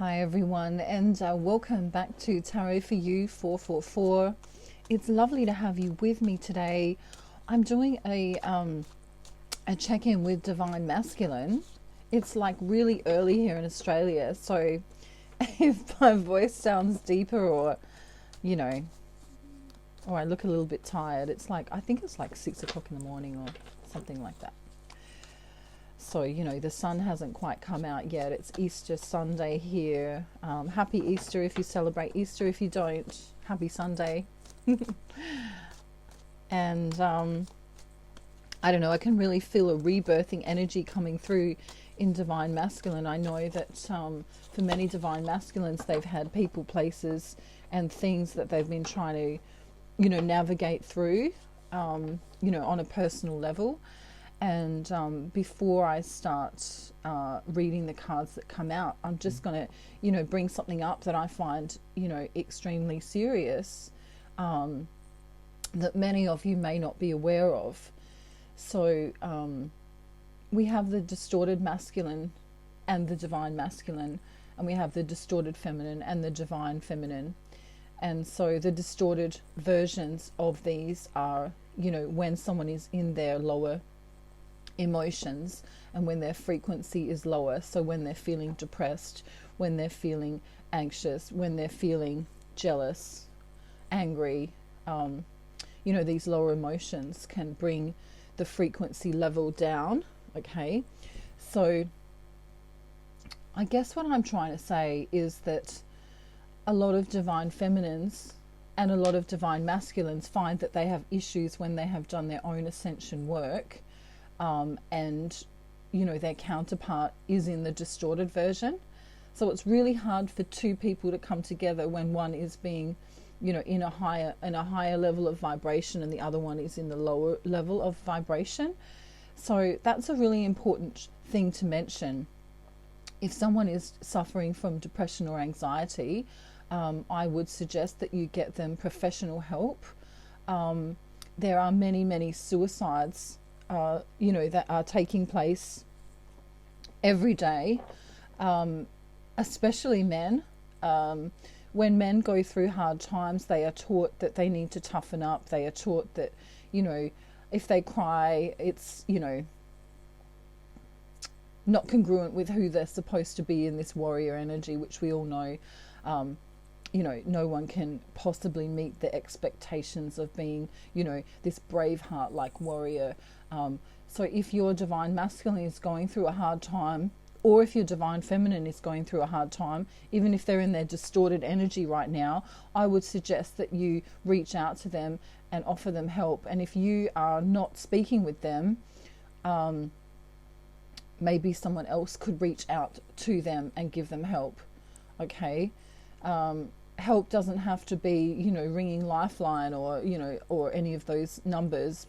Hi everyone, and welcome back to Tarot for You 444. It's lovely to have you with me today. I'm doing a check-in with Divine Masculine. It's like really early here in Australia, so if my voice sounds deeper or or I look a little bit tired, I think it's like 6 o'clock in the morning or something like that. So, the sun hasn't quite come out yet. It's Easter Sunday here. Happy Easter if you celebrate Easter. If you don't, happy Sunday. And I don't know, I can really feel a rebirthing energy coming through in Divine Masculine. I know that for many Divine Masculines, they've had people, places, and things that they've been trying to, navigate through, on a personal level. And before I start reading the cards that come out, I'm just going to, bring something up that I find, extremely serious, that many of you may not be aware of. So we have the distorted masculine and the divine masculine, and we have the distorted feminine and the divine feminine. And so the distorted versions of these are, when someone is in their lower emotions and when their frequency is lower. So when they're feeling depressed, when they're feeling anxious, when they're feeling jealous, angry, these lower emotions can bring the frequency level down. Okay, so I guess what I'm trying to say is that a lot of divine feminines and a lot of divine masculines find that they have issues when they have done their own ascension work. And their counterpart is in the distorted version. So it's really hard for two people to come together when one is being, in a higher level of vibration and the other one is in the lower level of vibration. So that's a really important thing to mention. If someone is suffering from depression or anxiety, I would suggest that you get them professional help. There are many suicides that are taking place every day, especially men. When men go through hard times, they are taught that they need to toughen up. They are taught that, if they cry, it's, not congruent with who they're supposed to be in this warrior energy, which we all know. No one can possibly meet the expectations of being, this brave heart like warrior. So if your divine masculine is going through a hard time, or if your divine feminine is going through a hard time, even if they're in their distorted energy right now, I would suggest that you reach out to them and offer them help. And if you are not speaking with them, maybe someone else could reach out to them and give them help. Okay. Help doesn't have to be, ringing Lifeline or any of those numbers.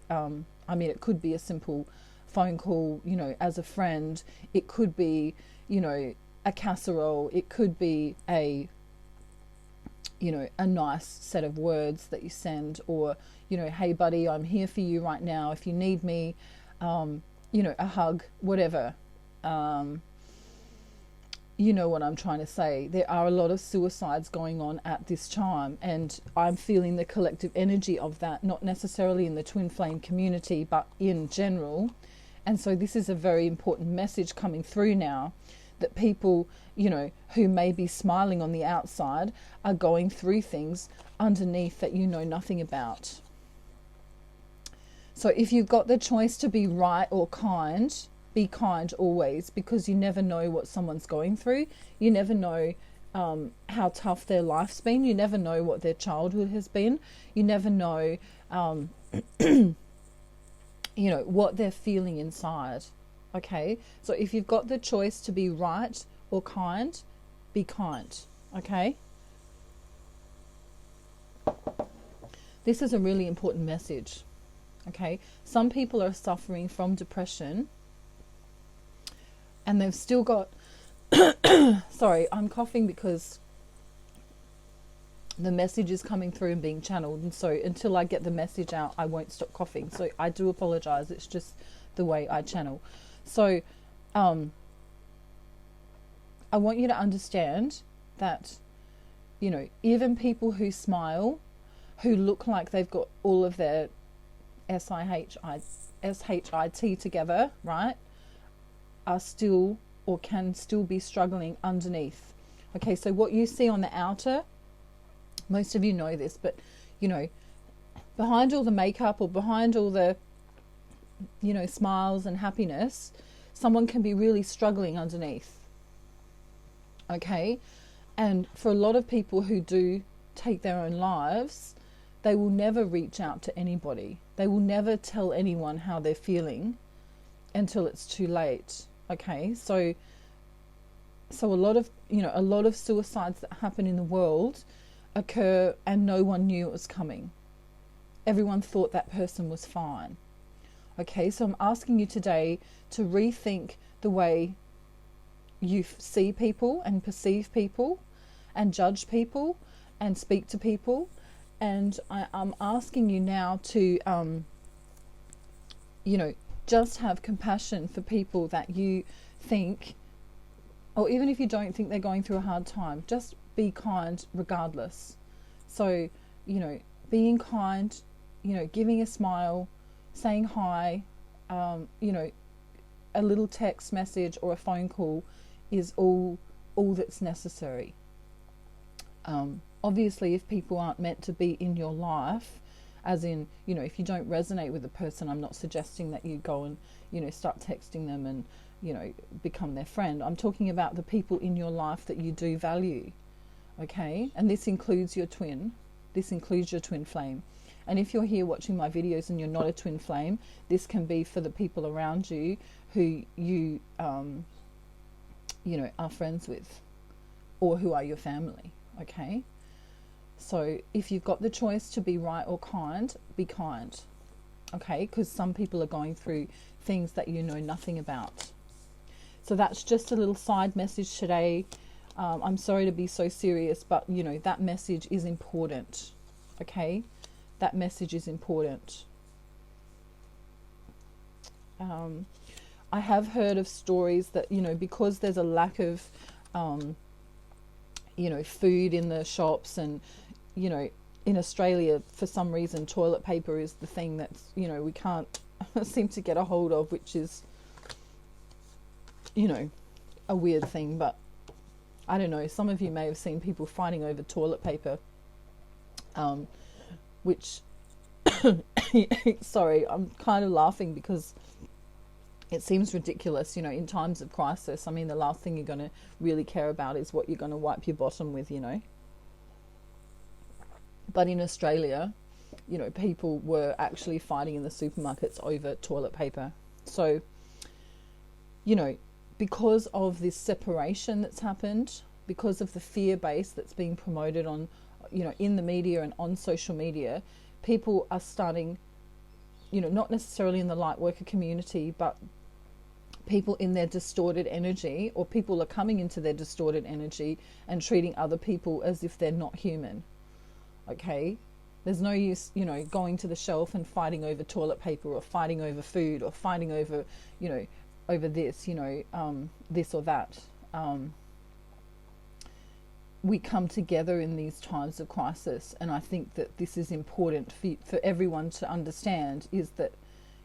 It could be a simple phone call, as a friend. It could be, a casserole. It could be a nice set of words that you send, or, hey buddy, I'm here for you right now. If you need me, a hug, whatever. You know what I'm trying to say. There are a lot of suicides going on at this time, and I'm feeling the collective energy of that, not necessarily in the twin flame community, but in general. And so this is a very important message coming through now, that people, who may be smiling on the outside are going through things underneath that you know nothing about. So if you've got the choice to be right or kind, be kind always, because you never know what someone's going through. You never know how tough their life's been. You never know what their childhood has been. You never know, what they're feeling inside. Okay? So if you've got the choice to be right or kind, be kind. Okay? This is a really important message. Okay? Some people are suffering from depression, and they've still got, sorry, I'm coughing because the message is coming through and being channeled. And so until I get the message out, I won't stop coughing. So I do apologize. It's just the way I channel. So I want you to understand that, you know, even people who smile, who look like they've got all of their SHIT together, right, are still or can still be struggling underneath. Okay, so what you see on the outer, most of you know this, but, you know, behind all the makeup or behind all the, you know, smiles and happiness, someone can be really struggling underneath. Okay, and for a lot of people who do take their own lives, they will never reach out to anybody. They will never tell anyone how they're feeling until it's too late. Okay, so a lot of, you know, a lot of suicides that happen in the world occur and no one knew it was coming. Everyone thought that person was fine. Okay, so I'm asking you today to rethink the way you see people and perceive people and judge people and speak to people. And I'm asking you now to, you know, just have compassion for people that you think, or even if you don't think they're going through a hard time, just be kind regardless. So, you know, being kind, you know, giving a smile, saying hi, you know, a little text message or a phone call is all that's necessary. Obviously, if people aren't meant to be in your life, as in, you know, if you don't resonate with a person, I'm not suggesting that you go and, you know, start texting them and, you know, become their friend. I'm talking about the people in your life that you do value. Okay, and this includes your twin. This includes your twin flame. And if you're here watching my videos and you're not a twin flame, this can be for the people around you who you, you know, are friends with, or who are your family. Okay, so if you've got the choice to be right or kind, be kind. Okay, because some people are going through things that you know nothing about. So that's just a little side message today. I'm sorry to be so serious, but, you know, that message is important. Okay, that message is important. I have heard of stories that, you know, because there's a lack of, you know, food in the shops, and, you know, in Australia, for some reason, toilet paper is the thing that's, you know, we can't seem to get a hold of, which is, you know, a weird thing. But I don't know, some of you may have seen people fighting over toilet paper, which, sorry, I'm kind of laughing because it seems ridiculous, you know, in times of crisis. I mean, the last thing you're going to really care about is what you're going to wipe your bottom with, you know. But in Australia, you know, people were actually fighting in the supermarkets over toilet paper. So, you know, because of this separation that's happened, because of the fear base that's being promoted on, you know, in the media and on social media, people are starting, you know, not necessarily in the light worker community, but people in their distorted energy, or people are coming into their distorted energy and treating other people as if they're not human. Okay, there's no use, you know, going to the shelf and fighting over toilet paper, or fighting over food, or fighting over, you know, over this, you know, this or that. We come together in these times of crisis, and I think that this is important for everyone to understand, is that,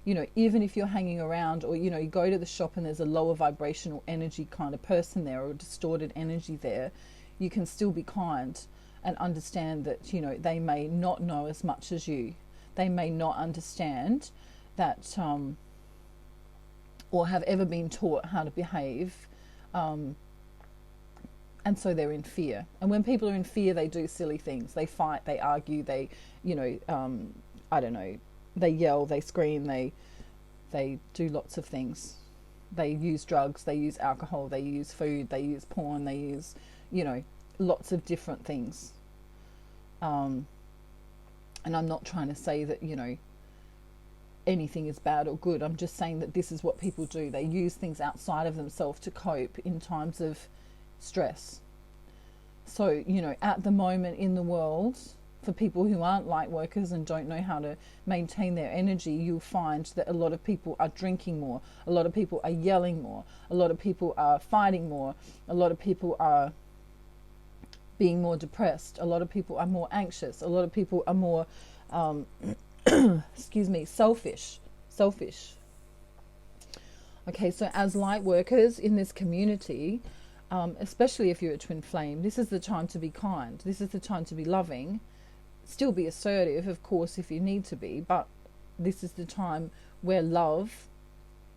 you know, even if you're hanging around, or, you know, you go to the shop and there's a lower vibrational energy kind of person there, or a distorted energy there, you can still be kind and understand that, you know, they may not know as much as you. They may not understand that, or have ever been taught how to behave, and so they're in fear. And when people are in fear, they do silly things. They fight, they argue, they, you know, I don't know, they yell, they scream, they do lots of things. They use drugs, they use alcohol, they use food, they use porn, they use, you know, lots of different things. And I'm not trying to say that, you know, anything is bad or good. I'm just saying that this is what people do. They use things outside of themselves to cope in times of stress. So, you know, at the moment in the world, For people who aren't light workers and don't know how to maintain their energy, you'll find that a lot of people are drinking more, a lot of people are yelling more, a lot of people are fighting more, a lot of people are being more depressed, a lot of people are more anxious, a lot of people are more selfish. Okay, so as light workers in this community, especially if you're a twin flame, this is the time to be kind. This is the time to be loving. Still be assertive, of course, if you need to be, but this is the time where love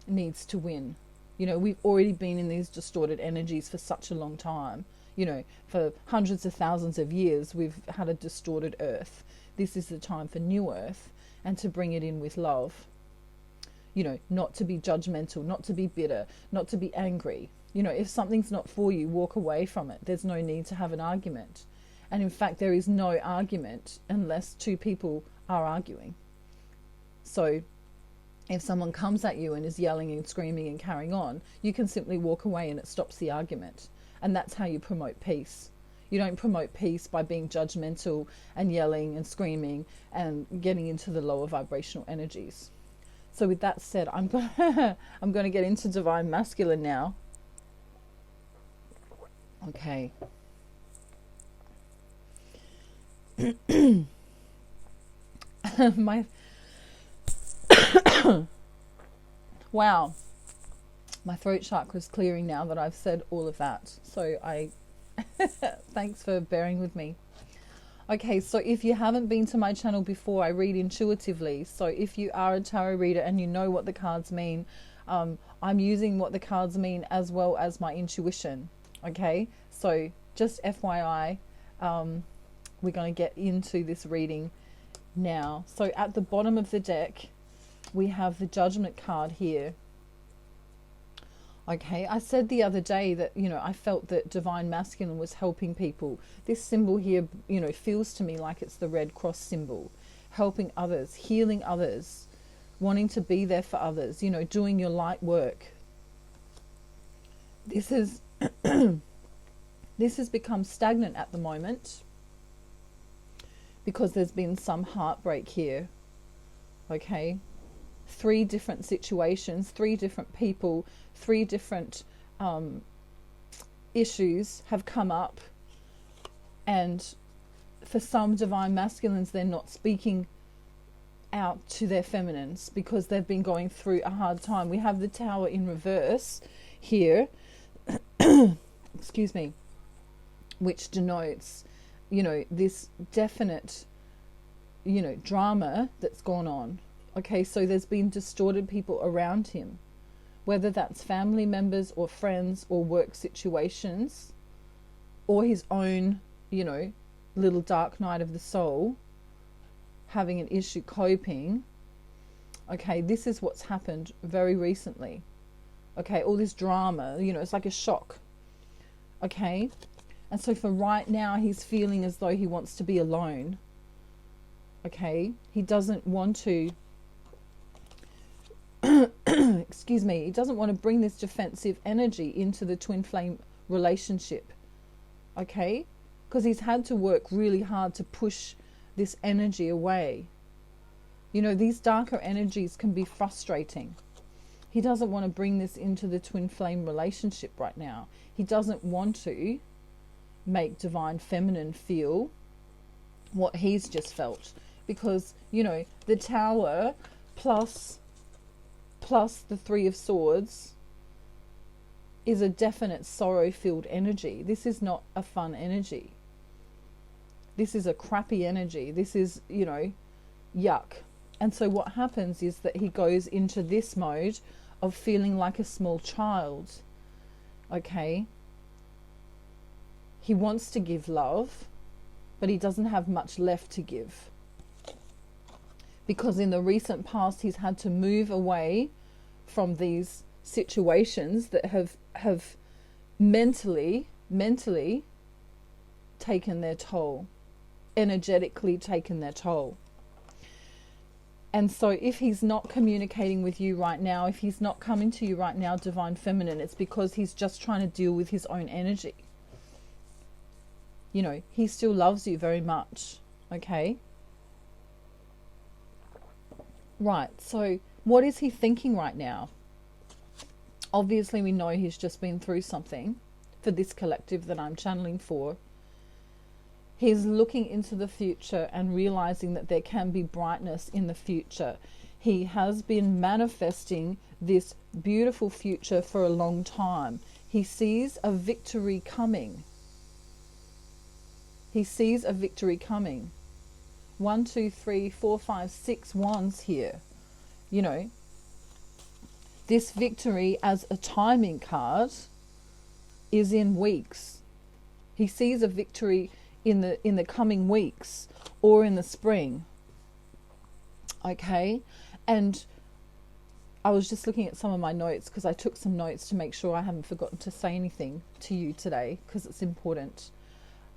needs to win. You know, we've already been in these distorted energies for such a long time. You know, for hundreds of thousands of years, we've had a distorted earth. This is the time for new earth and to bring it in with love. You know, not to be judgmental, not to be bitter, not to be angry. You know, if something's not for you, walk away from it. There's no need to have an argument. And in fact, there is no argument unless two people are arguing. So if someone comes at you and is yelling and screaming and carrying on, you can simply walk away and it stops the argument. And that's how you promote peace. You don't promote peace by being judgmental and yelling and screaming and getting into the lower vibrational energies. So with that said, I'm going to get into divine masculine now. Okay. Wow, my throat chakra is clearing now that I've said all of that, so thanks for bearing with me. Okay, so if you haven't been to my channel before, I read intuitively. So if you are a tarot reader and you know what the cards mean, I'm using what the cards mean as well as my intuition. Okay, so just FYI, we're going to get into this reading now. So at the bottom of the deck, we have the Judgment card here. Okay, I said the other day that, you know, I felt that divine masculine was helping people. This symbol here, you know, feels to me like it's the Red Cross symbol. Helping others, healing others, wanting to be there for others, you know, doing your light work. This is this has become stagnant at the moment because there's been some heartbreak here. Okay, 3 different situations, 3 different people, 3 different issues have come up, and for some divine masculines, they're not speaking out to their feminines because they've been going through a hard time. We have the Tower in reverse here excuse me, which denotes, you know, this definite, you know, drama that's gone on. Okay, so there's been distorted people around him, whether that's family members or friends or work situations or his own, you know, little dark night of the soul, having an issue coping. Okay, this is what's happened very recently. Okay, all this drama, you know, it's like a shock. Okay, and so for right now, he's feeling as though he wants to be alone. Okay, he doesn't want to excuse me, he doesn't want to bring this defensive energy into the twin flame relationship. Okay, because he's had to work really hard to push this energy away. You know, these darker energies can be frustrating. He doesn't want to bring this into the twin flame relationship right now. He doesn't want to make divine feminine feel what he's just felt, because, you know, the Tower plus the 3 of Swords is a definite sorrow-filled energy. This is not a fun energy. This is a crappy energy. This is, you know, yuck. And so what happens is that he goes into this mode of feeling like a small child. Okay? He wants to give love, but he doesn't have much left to give. Because in the recent past, he's had to move away from these situations that have mentally taken their toll, energetically taken their toll. And so if he's not communicating with you right now, if he's not coming to you right now, divine feminine, it's because he's just trying to deal with his own energy. You know, he still loves you very much. Okay. Right. So what is he thinking right now? Obviously, we know he's just been through something for this collective that I'm channeling for. He's looking into the future and realizing that there can be brightness in the future. He has been manifesting this beautiful future for a long time. He sees a victory coming. He sees a victory coming. 1, 2, 3, 4, 5, 6 wands here. You know, this victory as a timing card is in weeks. He sees a victory in the coming weeks or in the spring. Okay? And I was just looking at some of my notes because I took some notes to make sure I haven't forgotten to say anything to you today because it's important.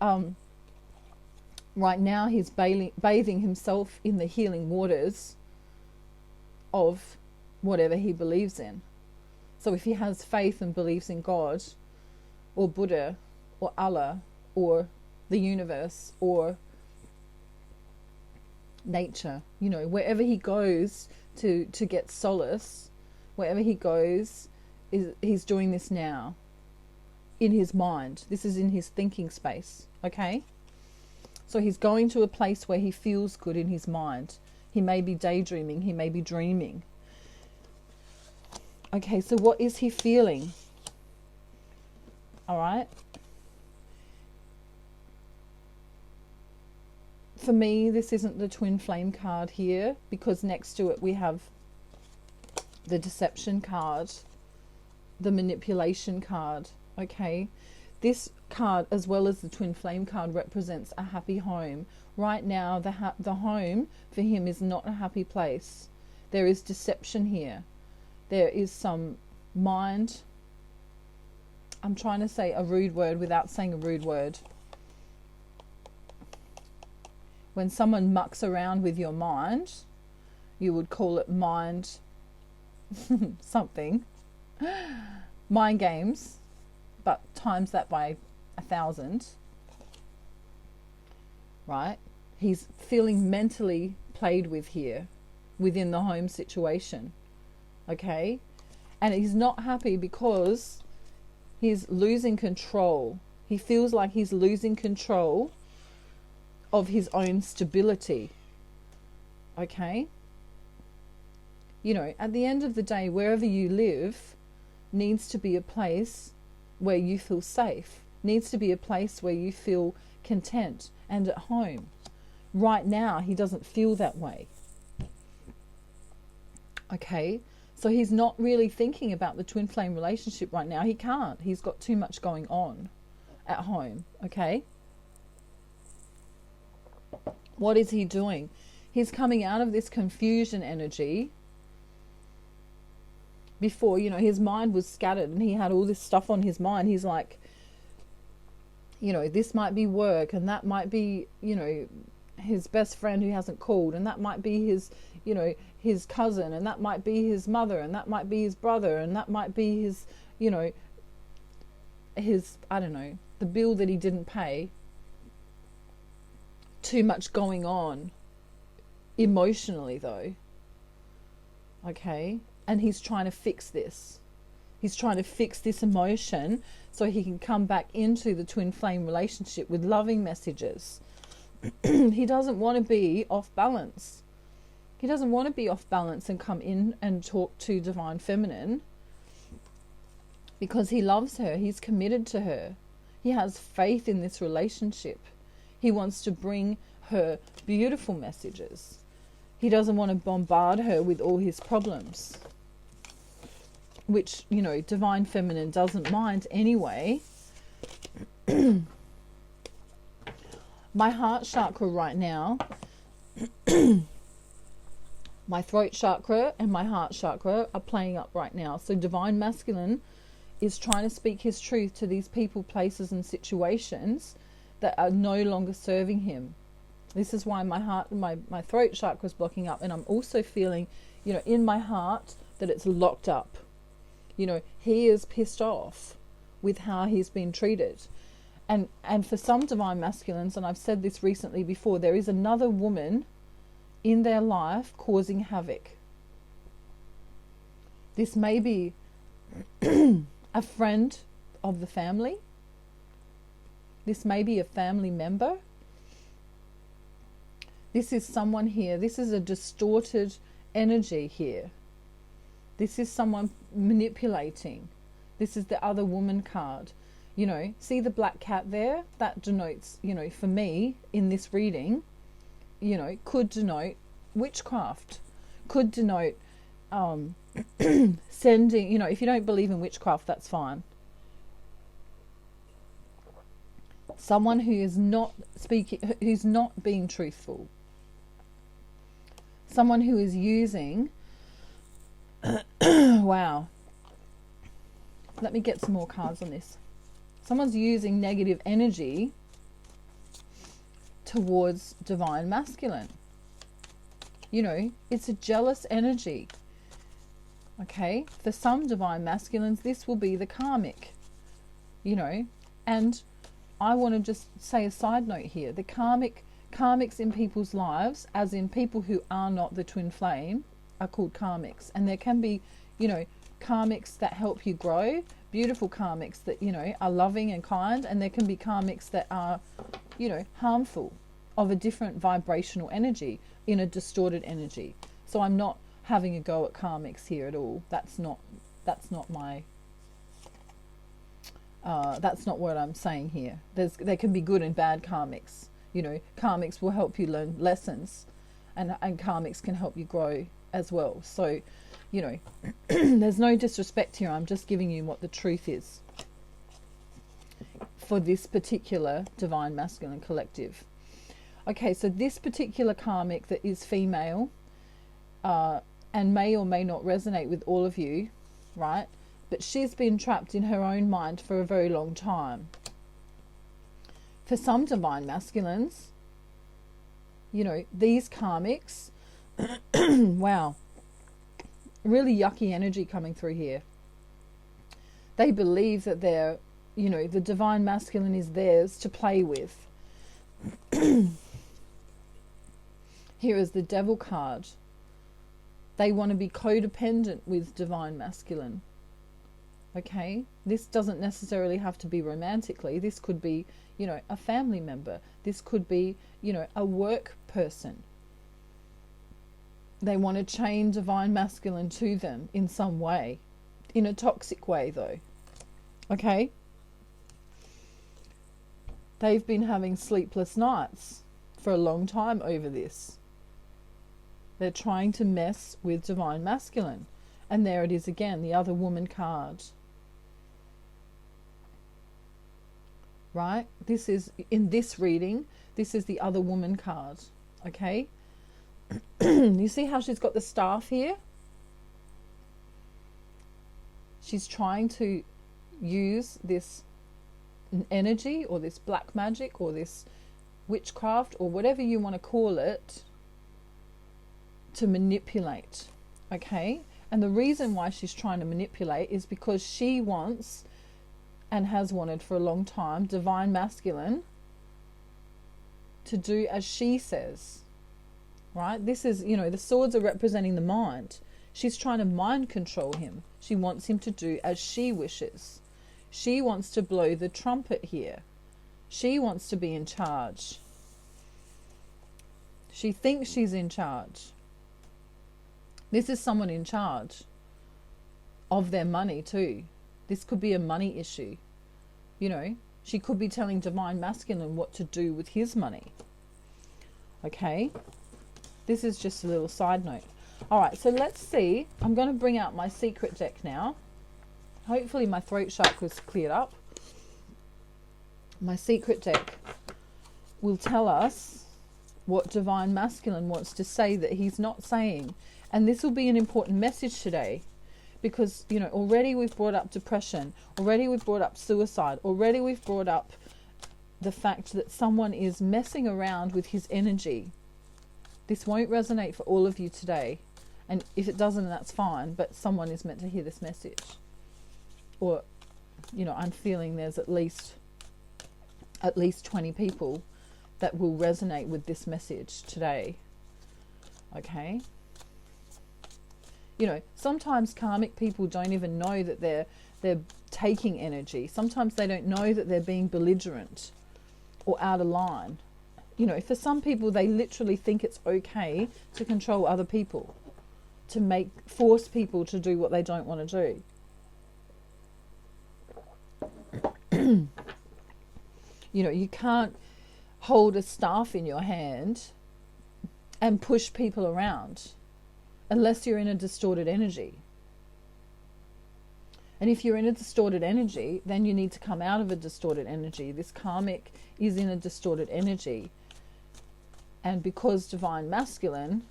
Right now he's bathing himself in the healing waters of whatever he believes in. So if he has faith and believes in God or Buddha or Allah or the universe or nature, you know, wherever he goes to get solace, wherever he goes, he's doing this now in his mind. This is in his thinking space, okay? So he's going to a place where he feels good in his mind. He may be daydreaming, he may be dreaming. Okay, so what is he feeling? All right. For me, this isn't the twin flame card here because next to it we have the deception card, the manipulation card, okay? This card, as well as the twin flame card, represents a happy home. Right now, the home for him is not a happy place. There is deception here. There is some mind. I'm trying to say a rude word without saying a rude word. When someone mucks around with your mind, you would call it mind something. Mind games, but times that by 1,000. Right? He's feeling mentally played with here within the home situation. Okay? And he's not happy because he's losing control. He feels like he's losing control of his own stability. Okay? You know, at the end of the day, wherever you live needs to be a place where you feel safe, needs to be a place where you feel content and at home. Right now, he doesn't feel that way. Okay? So he's not really thinking about the twin flame relationship right now. He can't. He's got too much going on at home. Okay? What is he doing? He's coming out of this confusion energy. Before, you know, his mind was scattered and he had all this stuff on his mind. He's like, you know, this might be work and that might be, you know, his best friend who hasn't called, and that might be his, you know, his cousin, and that might be his mother, and that might be his brother, and that might be his, you know, his, I don't know, the bill that he didn't pay. Too much going on emotionally though. Okay? And he's trying to fix this. He's trying to fix this emotion so he can come back into the twin flame relationship with loving messages. He doesn't want to be off balance. He doesn't want to be off balance and come in and talk to Divine Feminine because he loves her. He's committed to her. He has faith in this relationship. He wants to bring her beautiful messages. He doesn't want to bombard her with all his problems, which, you know, Divine Feminine doesn't mind anyway. My heart chakra right now, my throat chakra and my heart chakra are playing up right now. So Divine Masculine is trying to speak his truth to these people, places and situations that are no longer serving him. This is why my heart, my throat chakra is blocking up, and I'm also feeling, you know, in my heart that it's locked up. You know, he is pissed off with how he's been treated. And for some divine masculines, and I've said this recently before, there is another woman in their life causing havoc. This may be a friend of the family. This may be a family member. This is someone here. This is a distorted energy here. This is someone manipulating. This is the other woman card. You know, see the black cat there? That denotes, you know, for me in this reading, you know, could denote witchcraft. Could denote sending, you know, if you don't believe in witchcraft, that's fine. Someone who is not speaking, who's not being truthful. Someone who is using, wow. Let me get some more cards on this. Someone's using negative energy towards divine masculine. You know, it's a jealous energy. Okay, for some divine masculines, this will be the karmic. You know, and I want to just say a side note here. The karmics in people's lives, as in people who are not the twin flame, are called karmics. And there can be, you know, karmics that help you grow, beautiful karmics that, you know, are loving and kind, and there can be karmics that are, you know, harmful, of a different vibrational energy, in a distorted energy. So I'm not having a go at karmics here at all. That's not my that's not what I'm saying here. There can be good and bad karmics. You know, karmics will help you learn lessons, and karmics can help you grow as well. So, you know, there's no disrespect here. I'm just giving you what the truth is for this particular divine masculine collective. Okay, so this particular karmic that is female, and may or may not resonate with all of you, right? But she's been trapped in her own mind for a very long time. For some divine masculines, you know, these karmics, wow, really yucky energy coming through here. They believe that they're, you know, the divine masculine is theirs to play with. Here is the devil card. They want to be codependent with divine masculine. Okay, this doesn't necessarily have to be romantically. This could be, you know, a family member. This could be, you know, a work person. They want to chain divine masculine to them in some way, in a toxic way though. Okay, they've been having sleepless nights for a long time over this. They're trying to mess with divine masculine. And there it is again, the other woman card. Right? This is, in this reading, this is the other woman card. Okay? You see how she's got the staff here? She's trying to use this energy, or this black magic, or this witchcraft, or whatever you want to call it, to manipulate. Okay? And the reason why she's trying to manipulate is because she wants, and has wanted for a long time, divine masculine to do as she says. Right? This is, you know, the swords are representing the mind. She's trying to mind control him. She wants him to do as she wishes. She wants to blow the trumpet here. She wants to be in charge. She thinks she's in charge. This is someone in charge of their money too. This could be a money issue. You know, she could be telling divine masculine what to do with his money. Okay? This is just a little side note. Alright, so let's see. I'm going to bring out my secret deck now. Hopefully my throat chakra's cleared up. My secret deck will tell us what divine masculine wants to say that he's not saying. And this will be an important message today, because, you know, already we've brought up depression, already we've brought up suicide, already we've brought up the fact that someone is messing around with his energy. This won't resonate for all of you today, and if it doesn't, that's fine, but someone is meant to hear this message. Or, you know, I'm feeling there's at least at least 20 people that will resonate with this message today. Okay? You know, sometimes karmic people don't even know that they're taking energy. Sometimes they don't know that they're being belligerent or out of line. You know, for some people, they literally think it's okay to control other people, to force people to do what they don't want to do. You know, you can't hold a staff in your hand and push people around unless you're in a distorted energy. And if you're in a distorted energy, then you need to come out of a distorted energy. This karmic is in a distorted energy. And because divine masculine,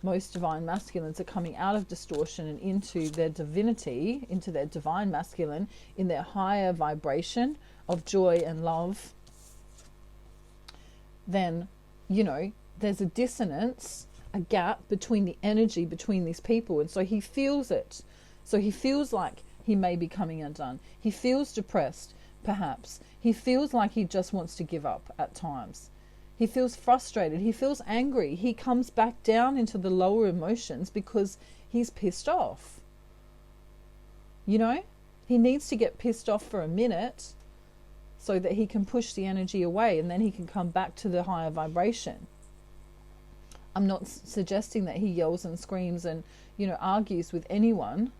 most divine masculines are coming out of distortion and into their divinity, into their divine masculine, in their higher vibration of joy and love, then, you know, there's a dissonance, a gap between the energy between these people. And so he feels it. So he feels like he may be coming undone. He feels depressed, perhaps. He feels like he just wants to give up at times. He feels frustrated. He feels angry. He comes back down into the lower emotions because he's pissed off. You know, he needs to get pissed off for a minute so that he can push the energy away, and then he can come back to the higher vibration. I'm not suggesting that he yells and screams and, you know, argues with anyone,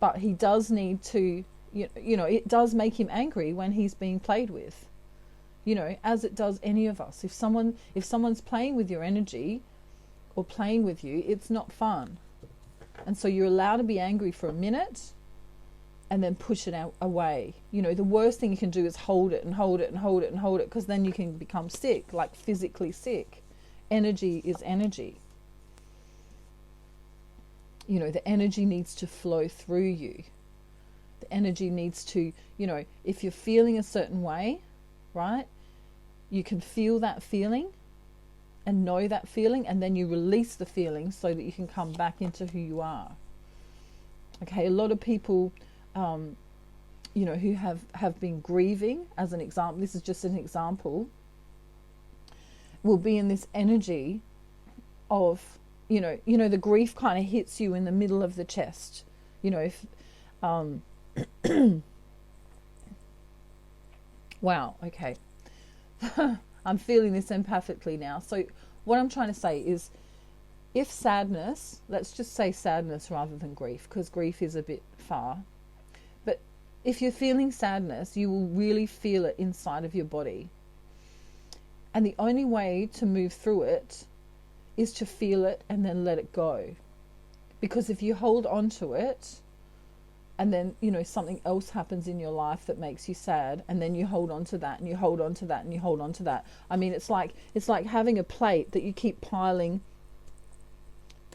but he does need to, you know, it does make him angry when he's being played with. You know, as it does any of us. If someone's playing with your energy or playing with you, it's not fun. And so you're allowed to be angry for a minute and then push it out away. You know, the worst thing you can do is hold it and hold it and hold it and hold it, because then you can become sick, like physically sick. Energy is energy. You know, the energy needs to flow through you. The energy needs to, you know, if you're feeling a certain way, right? You can feel that feeling and know that feeling, and then you release the feeling so that you can come back into who you are. Okay, a lot of people, you know, who have been grieving, as an example, this is just an example, will be in this energy of, you know, the grief kind of hits you in the middle of the chest. You know, if, wow, okay. I'm feeling this empathically now. So what I'm trying to say is, if sadness, let's just say sadness rather than grief, because grief is a bit far. But if you're feeling sadness, you will really feel it inside of your body. And the only way to move through it is to feel it and then let it go. Because if you hold on to it, and then, you know, something else happens in your life that makes you sad, and then you hold on to that and you hold on to that and you hold on to that. I mean, it's like having a plate that you keep piling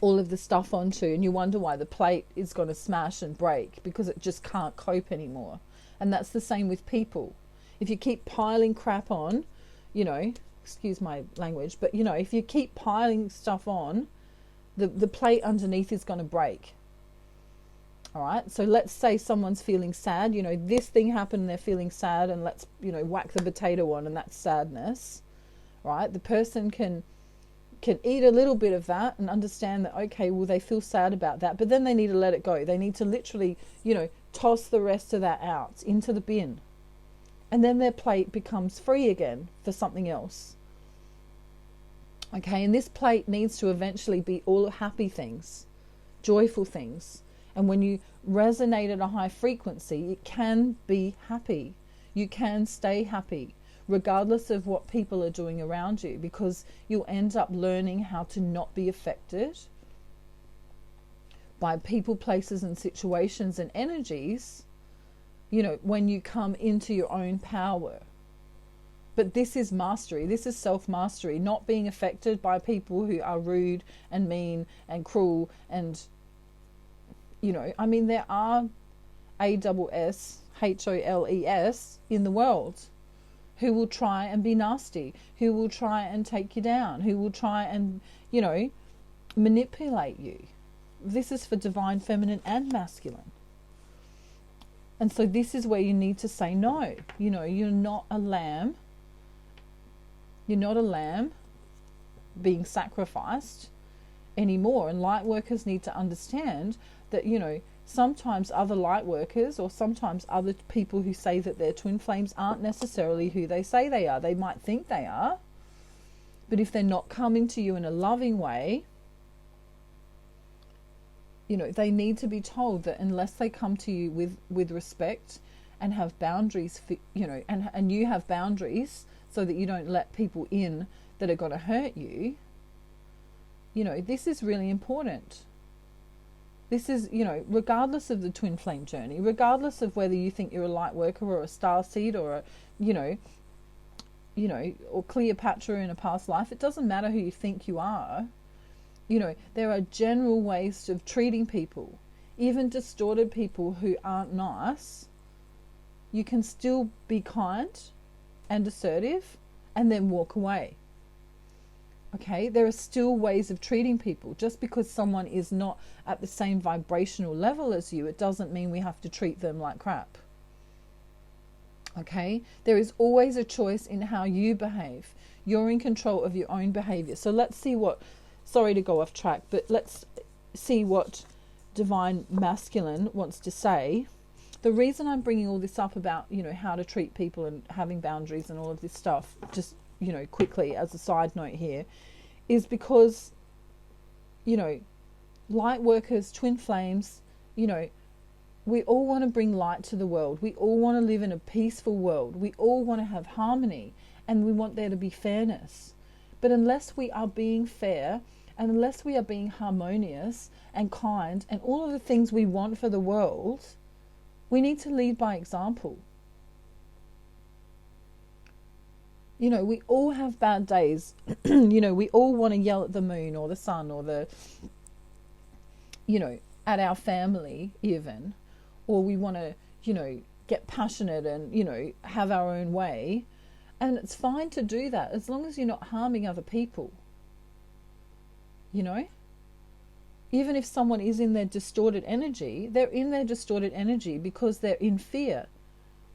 all of the stuff onto, and you wonder why the plate is going to smash and break, because it just can't cope anymore. And that's the same with people. If you keep piling crap on, you know, excuse my language, but, you know, if you keep piling stuff on, the plate underneath is going to break. All right, so let's say someone's feeling sad, you know, this thing happened and they're feeling sad, and let's, you know, whack the potato on, and that's sadness, right? The person can eat a little bit of that and understand that, okay, well, they feel sad about that, but then they need to let it go. They need to literally, you know, toss the rest of that out into the bin, and then their plate becomes free again for something else. Okay, and this plate needs to eventually be all happy things, joyful things. And when you resonate at a high frequency, it can be happy. You can stay happy, regardless of what people are doing around you, because you'll end up learning how to not be affected by people, places, and situations and energies, you know, when you come into your own power. But this is mastery. This is self-mastery, not being affected by people who are rude and mean and cruel and, you know, I mean, there are ASSHOLES in the world who will try and be nasty, who will try and take you down, who will try and, you know, manipulate you. This is for divine feminine and masculine. And so this is where you need to say no. You know, you're not a lamb. You're not a lamb being sacrificed anymore. And light workers need to understand that, you know, sometimes other light workers or sometimes other people who say that they're twin flames aren't necessarily who they say they are. They might think they are, but if they're not coming to you in a loving way, you know, they need to be told that unless they come to you with respect and have boundaries, you know, and you have boundaries so that you don't let people in that are going to hurt you, you know, this is really important. This is, you know, regardless of the twin flame journey, regardless of whether you think you're a light worker or a starseed or a, you know, or Cleopatra in a past life, it doesn't matter who you think you are. You know, there are general ways of treating people, even distorted people who aren't nice. You can still be kind and assertive and then walk away. Okay, there are still ways of treating people. Just because someone is not at the same vibrational level as you, it doesn't mean we have to treat them like crap. Okay, there is always a choice in how you behave. You're in control of your own behavior. So let's see what, sorry to go off track, but let's see what Divine Masculine wants to say. The reason I'm bringing all this up about, you know, how to treat people and having boundaries and all of this stuff, just, you know, quickly as a side note here, is because, you know, light workers, twin flames, you know, we all want to bring light to the world. We all want to live in a peaceful world. We all want to have harmony, and we want there to be fairness. But unless we are being fair, and unless we are being harmonious and kind and all of the things we want for the world, we need to lead by example. You know, we all have bad days. You know, we all want to yell at the moon or the sun or the, you know, at our family even. Or we want to, you know, get passionate and, you know, have our own way. And it's fine to do that as long as you're not harming other people. You know? Even if someone is in their distorted energy, they're in their distorted energy because they're in fear,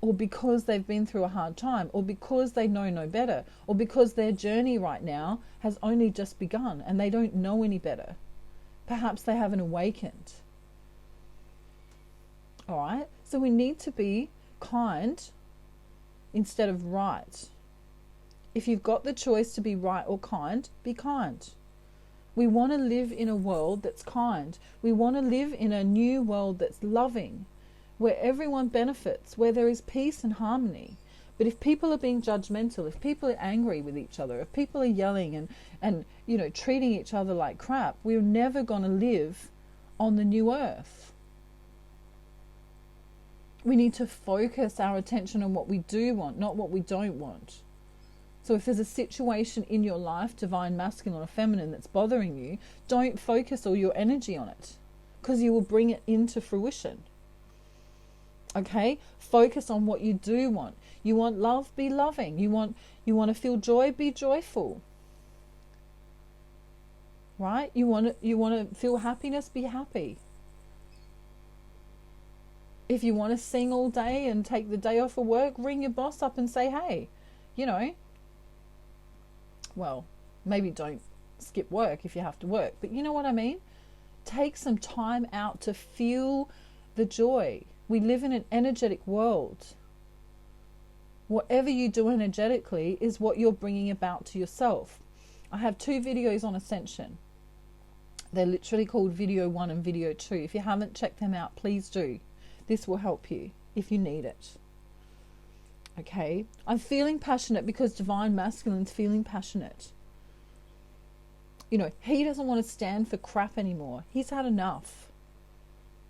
or because they've been through a hard time, or because they know no better, or because their journey right now has only just begun and they don't know any better. Perhaps they haven't awakened. All right? So we need to be kind instead of right. If you've got the choice to be right or kind, be kind. We want to live in a world that's kind. We want to live in a new world that's loving, where everyone benefits, where there is peace and harmony. But if people are being judgmental, if people are angry with each other, if people are yelling and you know, treating each other like crap, we're never going to live on the new earth. We need to focus our attention on what we do want, not what we don't want. So if there's a situation in your life, divine masculine or feminine, that's bothering you, don't focus all your energy on it, because you will bring it into fruition. Okay? Focus on what you do want. You want love, be loving. You want to feel joy, be joyful. Right? You want to feel happiness, be happy. If you want to sing all day and take the day off of work, ring your boss up and say, hey, you know, well, maybe don't skip work if you have to work, but you know what I mean? Take some time out to feel the joy. We live in an energetic world. Whatever you do energetically is what you're bringing about to yourself. I have 2 videos on Ascension. They're literally called Video 1 and Video 2. If you haven't checked them out, please do. This will help you if you need it. Okay, I'm feeling passionate because Divine Masculine's feeling passionate. You know, he doesn't want to stand for crap anymore. He's had enough.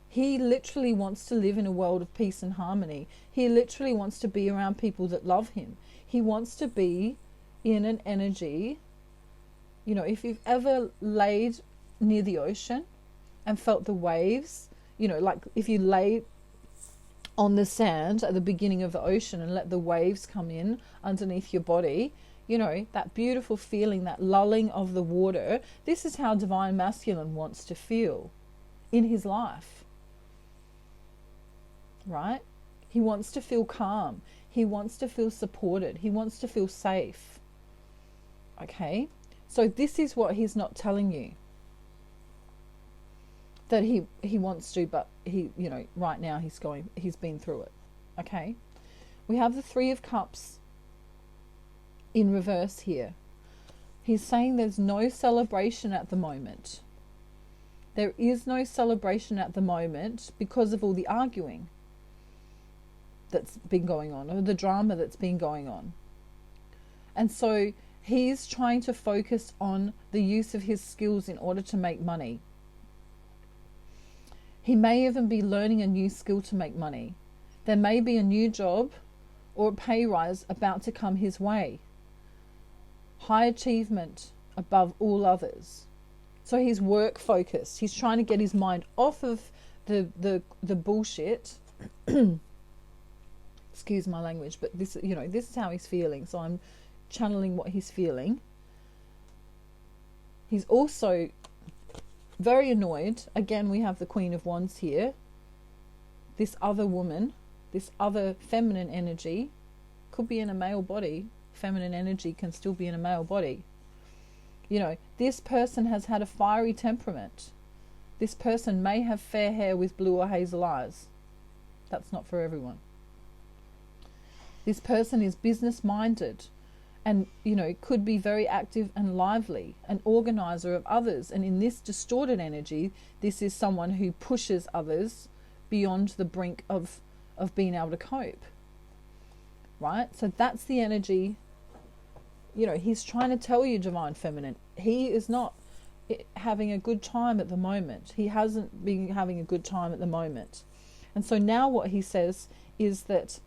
He literally wants to live in a world of peace and harmony. He literally wants to be around people that love him. He wants to be in an energy. You know, if you've ever laid near the ocean and felt the waves, you know, like if you lay on the sand at the beginning of the ocean and let the waves come in underneath your body, you know, that beautiful feeling, that lulling of the water. This is how Divine Masculine wants to feel in his life. Right? He wants to feel calm. He wants to feel supported. He wants to feel safe. Okay? So this is what he's not telling you. That he wants to, but he, right now he's been through it. Okay? We have the Three of Cups in reverse here. He's saying there's no celebration at the moment. There is no celebration at the moment because of all the arguing that's been going on, or the drama that's been going on. And so he's trying to focus on the use of his skills in order to make money. He may even be learning a new skill to make money. There may be a new job or a pay rise about to come his way. High achievement above all others. So he's work focused. He's trying to get his mind off of the bullshit. Excuse my language, but this is how he's feeling. So I'm channeling what he's feeling. He's also very annoyed. Again, we have the Queen of Wands here. This other woman, this other feminine energy, could be in a male body. Feminine energy can still be in a male body. This person has had a fiery temperament. This person may have fair hair with blue or hazel eyes. That's not for everyone. This person is business minded and, could be very active and lively, an organizer of others. And in this distorted energy, this is someone who pushes others beyond the brink of being able to cope. Right? So that's the energy. He's trying to tell you, Divine Feminine, he is not having a good time at the moment. He hasn't been having a good time at the moment. And so now what he says is that,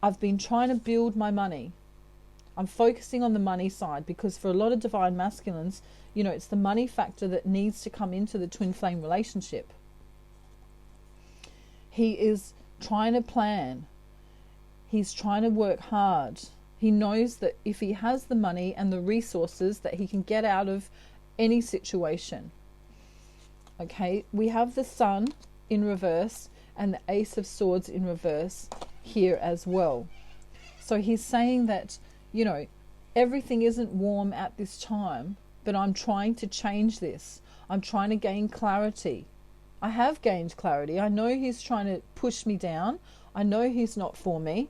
I've been trying to build my money. I'm focusing on the money side because for a lot of Divine Masculines, it's the money factor that needs to come into the twin flame relationship. He is trying to plan. He's trying to work hard. He knows that if he has the money and the resources, that he can get out of any situation. Okay, we have the Sun in reverse and the Ace of Swords in reverse here as well. So he's saying that, everything isn't warm at this time, but I'm trying to change this. I'm trying to gain clarity. I have gained clarity. I know he's trying to push me down. I know he's not for me.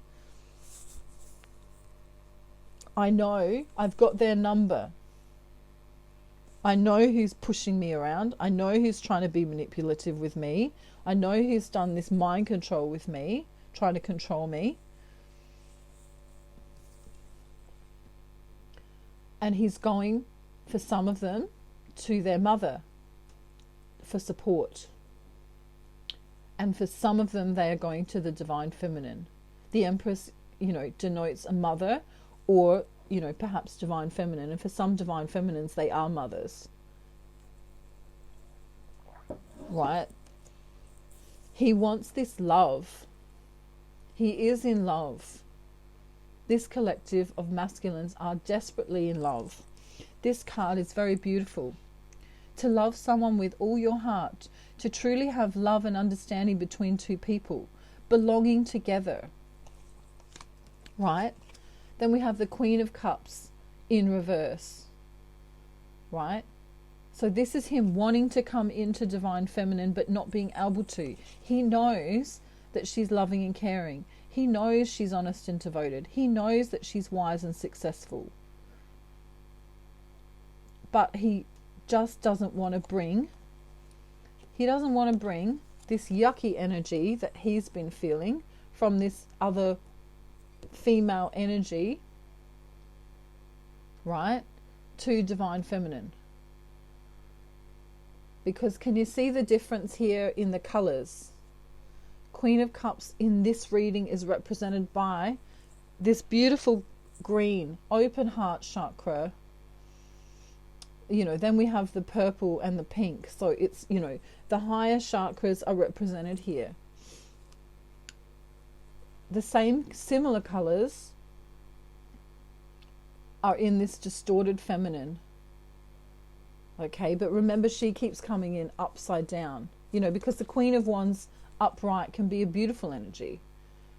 I know I've got their number. I know who's pushing me around. I know who's trying to be manipulative with me. I know who's done this mind control with me, trying to control me. And he's going, for some of them, to their mother for support. And for some of them, they are going to the Divine Feminine. The Empress, denotes a mother, or, perhaps Divine Feminine. And for some Divine Feminines, they are mothers. Right? He wants this love. He is in love. This collective of masculines are desperately in love. This card is very beautiful. To love someone with all your heart. To truly have love and understanding between two people. Belonging together. Right? Then we have the Queen of Cups in reverse. Right? So this is him wanting to come into Divine Feminine but not being able to. He knows that she's loving and caring. He knows she's honest and devoted. He knows that she's wise and successful. But he just doesn't want to bring this yucky energy that he's been feeling from this other female energy, right, to Divine Feminine. Because can you see the difference here in the colors? Queen of Cups in this reading is represented by this beautiful green open heart chakra. Then we have the purple and the pink. So it's, the higher chakras are represented here. The same similar colors are in this distorted feminine. Okay, but remember she keeps coming in upside down, because the Queen of Wands upright can be a beautiful energy.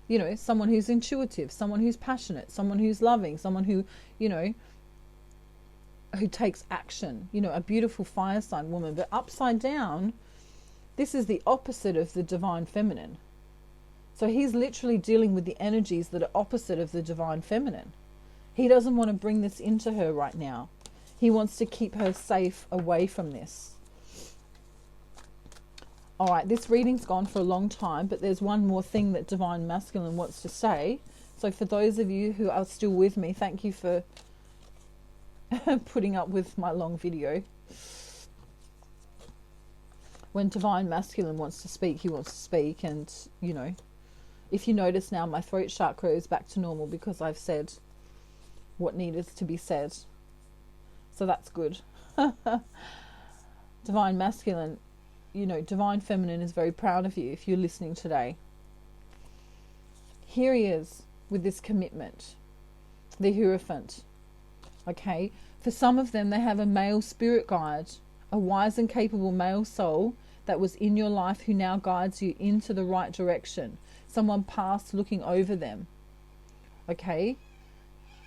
You know, someone who's intuitive, someone who's passionate, someone who's loving, someone who, you know, who takes action. You know, a beautiful fire sign woman. But upside down, this is the opposite of the divine feminine. So he's literally dealing with the energies that are opposite of the divine feminine. He doesn't want to bring this into her right now. He wants to keep her safe away from this. All right, this reading's gone for a long time, but there's one more thing that Divine Masculine wants to say. So for those of you who are still with me, thank you for putting up with my long video. When Divine Masculine wants to speak, he wants to speak. And, you know, if you notice now, my throat chakra is back to normal because I've said what needed to be said. So that's good. Divine Masculine, you know, Divine Feminine is very proud of you if you're listening today. Here he is with this commitment, the Hierophant. Okay, for some of them, they have a male spirit guide, a wise and capable male soul that was in your life who now guides you into the right direction. Someone past looking over them. Okay,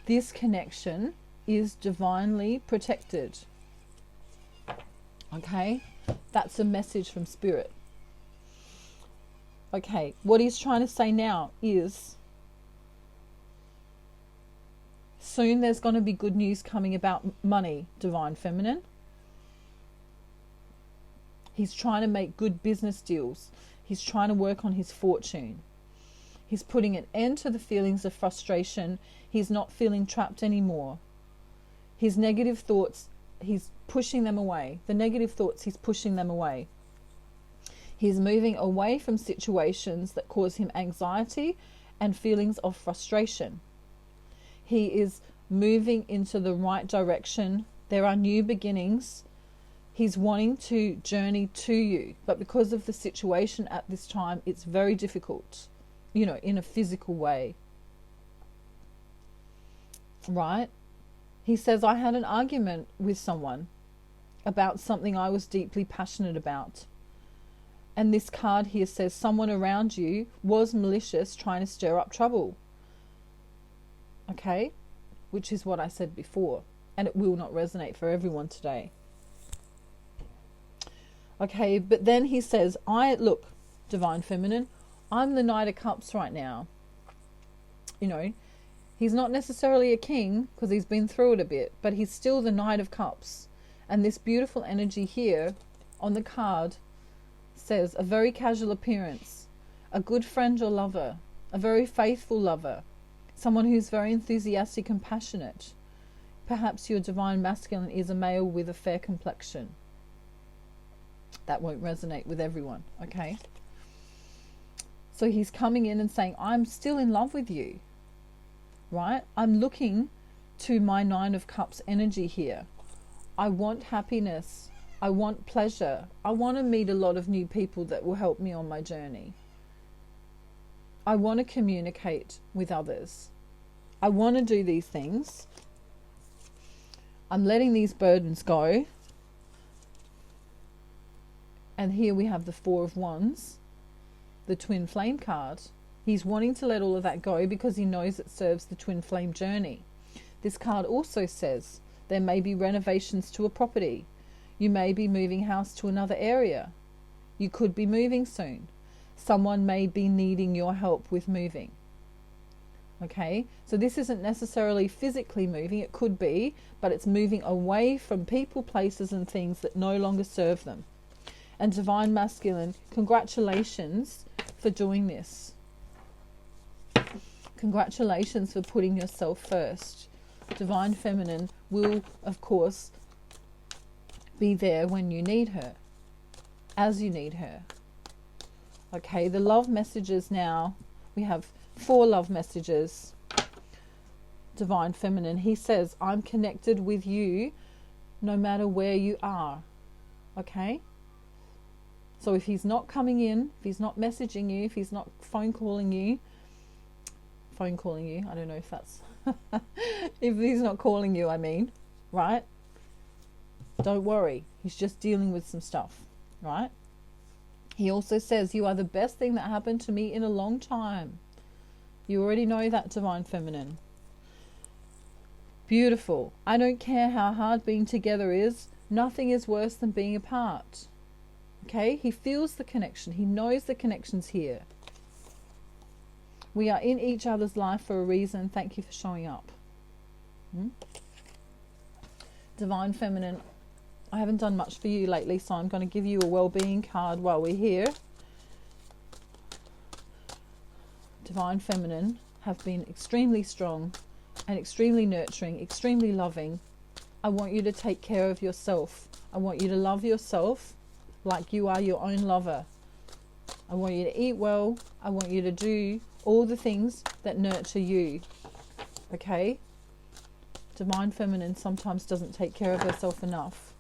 this connection is divinely protected. Okay, that's a message from Spirit. Okay, what he's trying to say now is soon there's going to be good news coming about money, Divine Feminine. He's trying to make good business deals. He's trying to work on his fortune. He's putting an end to the feelings of frustration. He's not feeling trapped anymore. His negative thoughts, he's pushing them away. The negative thoughts, he's pushing them away. He's moving away from situations that cause him anxiety and feelings of frustration. He is moving into the right direction. There are new beginnings. He's wanting to journey to you, but because of the situation at this time, it's very difficult, you know, in a physical way. Right? He says, I had an argument with someone about something I was deeply passionate about. And this card here says someone around you was malicious, trying to stir up trouble. Okay? Which is what I said before. And it will not resonate for everyone today. Okay, but then he says, look, Divine Feminine, I'm the Knight of Cups right now. You know, he's not necessarily a king because he's been through it a bit, but he's still the Knight of Cups. And this beautiful energy here on the card says a very casual appearance, a good friend or lover, a very faithful lover, someone who's very enthusiastic and passionate. Perhaps your Divine Masculine is a male with a fair complexion. That won't resonate with everyone, okay? So he's coming in and saying, I'm still in love with you, right? I'm looking to my Nine of Cups energy here. I want happiness. I want pleasure. I want to meet a lot of new people that will help me on my journey. I want to communicate with others. I want to do these things. I'm letting these burdens go. And here we have the Four of Wands, the Twin Flame card. He's wanting to let all of that go because he knows it serves the Twin Flame journey. This card also says there may be renovations to a property. You may be moving house to another area. You could be moving soon. Someone may be needing your help with moving. Okay, so this isn't necessarily physically moving. It could be, but it's moving away from people, places and things that no longer serve them. And Divine Masculine, congratulations for doing this. Congratulations for putting yourself first. Divine Feminine will, of course, be there when you need her, as you need her. Okay, the love messages now. We have 4 love messages. Divine Feminine, he says, I'm connected with you no matter where you are. Okay? So if he's not coming in, if he's not messaging you, if he's not phone calling you, I don't know if that's, if he's not calling you, I mean, right? Don't worry. He's just dealing with some stuff, right? He also says, you are the best thing that happened to me in a long time. You already know that, Divine Feminine. Beautiful. I don't care how hard being together is. Nothing is worse than being apart. Okay? He feels the connection. He knows the connection's here. We are in each other's life for a reason. Thank you for showing up. Divine Feminine, I haven't done much for you lately, so I'm going to give you a well-being card while we're here. Divine Feminine have been extremely strong and extremely nurturing, extremely loving. I want you to take care of yourself. I want you to love yourself like you are your own lover. I want you to eat well. I want you to do all the things that nurture you. Okay? Divine Feminine sometimes doesn't take care of herself enough.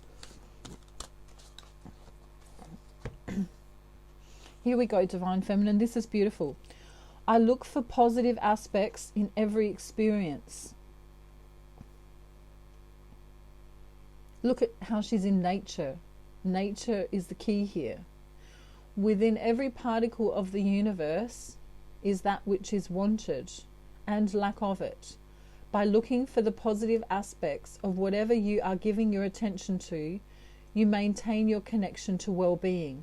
Here we go, Divine Feminine. This is beautiful. I look for positive aspects in every experience. Look at how she's in nature. Nature is the key here. Within every particle of the universe is that which is wanted and lack of it. By looking for the positive aspects of whatever you are giving your attention to, you maintain your connection to well-being.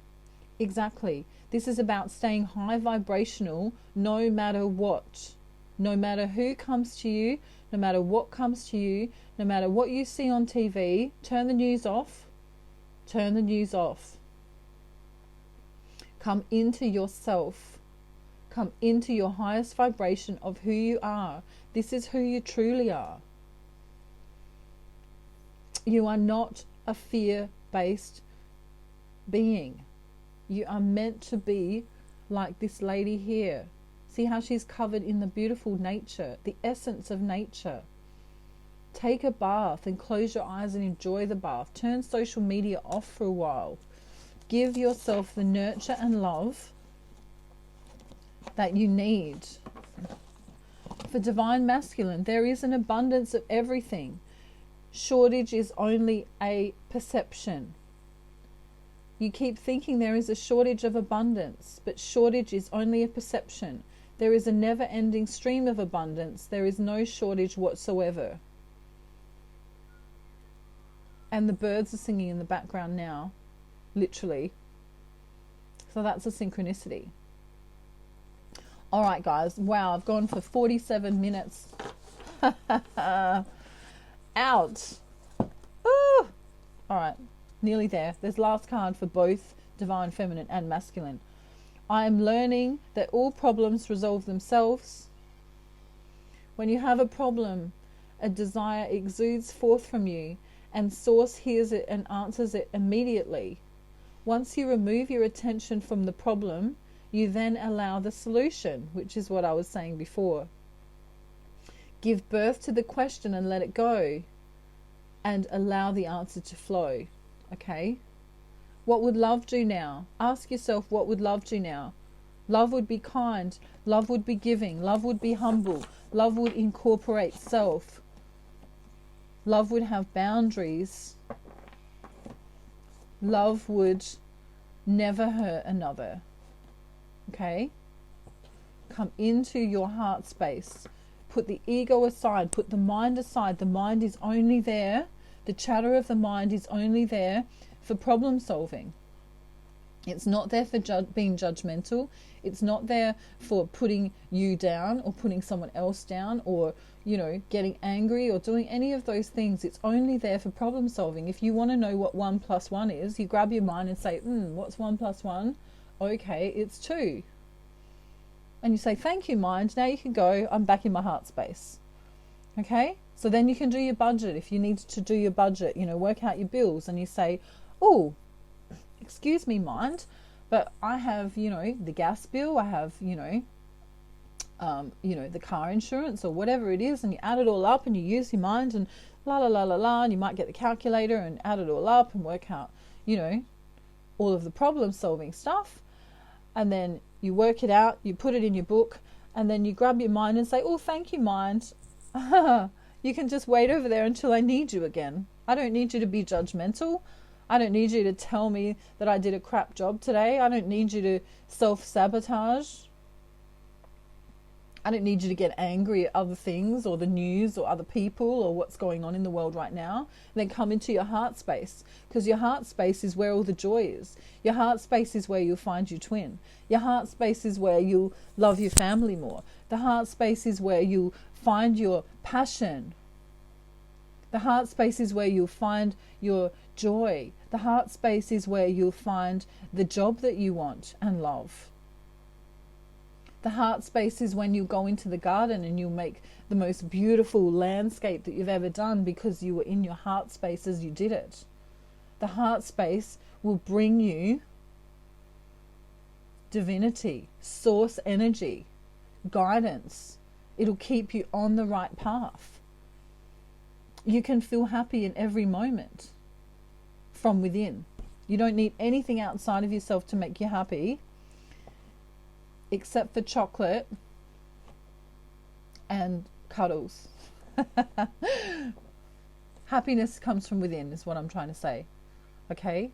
Exactly. This is about staying high vibrational no matter what. No matter who comes to you, no matter what comes to you, no matter what you see on TV, turn the news off. Turn the news off. Come into yourself. Come into your highest vibration of who you are. This is who you truly are. You are not a fear-based being. You are meant to be like this lady here. See how she's covered in the beautiful nature, the essence of nature. Take a bath and close your eyes and enjoy the bath. Turn social media off for a while. Give yourself the nurture and love that you need. For Divine Masculine, there is an abundance of everything. Shortage is only a perception. You keep thinking there is a shortage of abundance, but shortage is only a perception. There is a never-ending stream of abundance. There is no shortage whatsoever. And the birds are singing in the background now, literally. So that's a synchronicity. All right, guys. Wow, I've gone for 47 minutes. Out. Ooh. All right. Nearly there. There's last card for both Divine Feminine and Masculine. I am learning that all problems resolve themselves. When you have a problem, a desire exudes forth from you, and Source hears it and answers it immediately. Once you remove your attention from the problem, you then allow the solution, which is what I was saying before. Give birth to the question and let it go, and allow the answer to flow. Okay? What would love do now? Ask yourself, what would love do now? Love would be kind. Love would be giving. Love would be humble. Love would incorporate self. Love would have boundaries. Love would never hurt another. Okay? Come into your heart space. Put the ego aside. Put the mind aside. The mind is only there. The chatter of the mind is only there for problem solving. It's not there for being judgmental. It's not there for putting you down or putting someone else down or, getting angry or doing any of those things. It's only there for problem solving. If you want to know what 1 + 1 is, you grab your mind and say, what's 1 + 1? Okay, it's 2. And you say, thank you, mind. Now you can go. I'm back in my heart space. Okay? So then you can do your budget. If you need to do your budget, work out your bills, and you say, oh, excuse me, mind, but I have, the gas bill, I have, the car insurance or whatever it is, and you add it all up and you use your mind and la la la la la, and you might get the calculator and add it all up and work out, all of the problem solving stuff, and then you work it out, you put it in your book, and then you grab your mind and say, oh, thank you, mind. You can just wait over there until I need you again. I don't need you to be judgmental. I don't need you to tell me that I did a crap job today. I don't need you to self-sabotage. I don't need you to get angry at other things or the news or other people or what's going on in the world right now. Then come into your heart space, because your heart space is where all the joy is. Your heart space is where you'll find your twin. Your heart space is where you'll love your family more. The heart space is where you'll find your passion. The heart space is where you'll find your joy. The heart space is where you'll find the job that you want and love. The heart space is when you go into the garden and you'll make the most beautiful landscape that you've ever done because you were in your heart space as you did it. The heart space will bring you divinity, source energy, guidance. It'll keep you on the right path. You can feel happy in every moment from within. You don't need anything outside of yourself to make you happy, except for chocolate and cuddles. Happiness comes from within, is what I'm trying to say. Okay?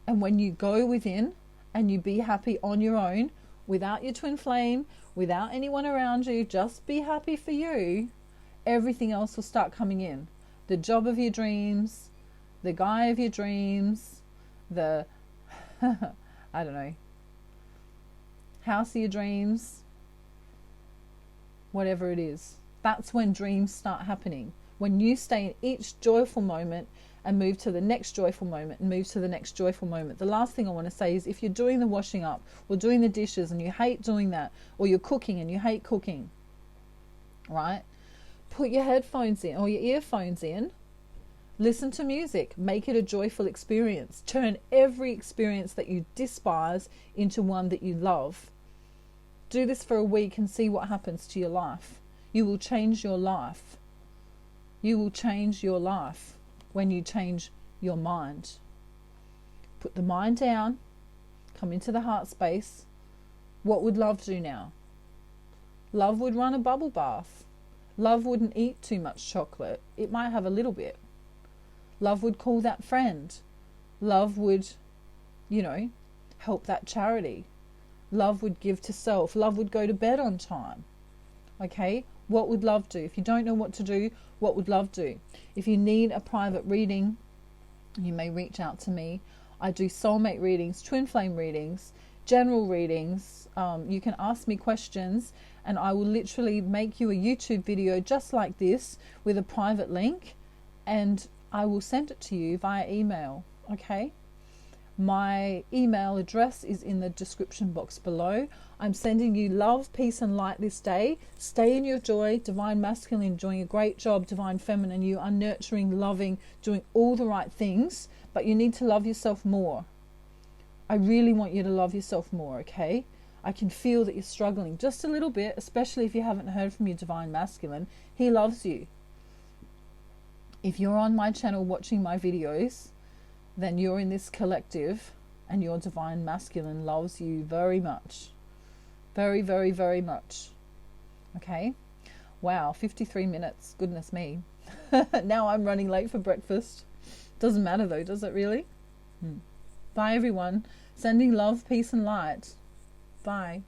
And when you go within and you be happy on your own, without your twin flame, without anyone around you, just be happy for you, everything else will start coming in. The job of your dreams, the guy of your dreams, the, I don't know, house of your dreams, whatever it is. That's when dreams start happening. When you stay in each joyful moment and move to the next joyful moment and move to the next joyful moment. The last thing I want to say is, if you're doing the washing up or doing the dishes and you hate doing that, or you're cooking and you hate cooking, right? Put your headphones in or your earphones in. Listen to music. Make it a joyful experience. Turn every experience that you despise into one that you love. Do this for a week and see what happens to your life. You will change your life. You will change your life when you change your mind. Put the mind down. Come into the heart space. What would love do now? Love would run a bubble bath. Love wouldn't eat too much chocolate. It might have a little bit. Love would call that friend. Love would, help that charity. Love would give to self. Love would go to bed on time. Okay? What would love do? If you don't know what to do, what would love do? If you need a private reading, you may reach out to me. I do soulmate readings, twin flame readings, general readings. You can ask me questions and I will literally make you a YouTube video just like this with a private link, and I will send it to you via email. Okay? My email address is in the description box below. I'm sending you love, peace and light this day. Stay in your joy. Divine Masculine, doing a great job. Divine Feminine, you are nurturing, loving, doing all the right things, but you need to love yourself more. I really want you to love yourself more, okay? I can feel that you're struggling just a little bit, especially if you haven't heard from your Divine Masculine. He loves you. If you're on my channel watching my videos, then you're in this collective and your Divine Masculine loves you very much. Very, very, very much. Okay? Wow, 53 minutes. Goodness me. Now I'm running late for breakfast. Doesn't matter though, does it really? Bye everyone. Sending love, peace and light. Bye.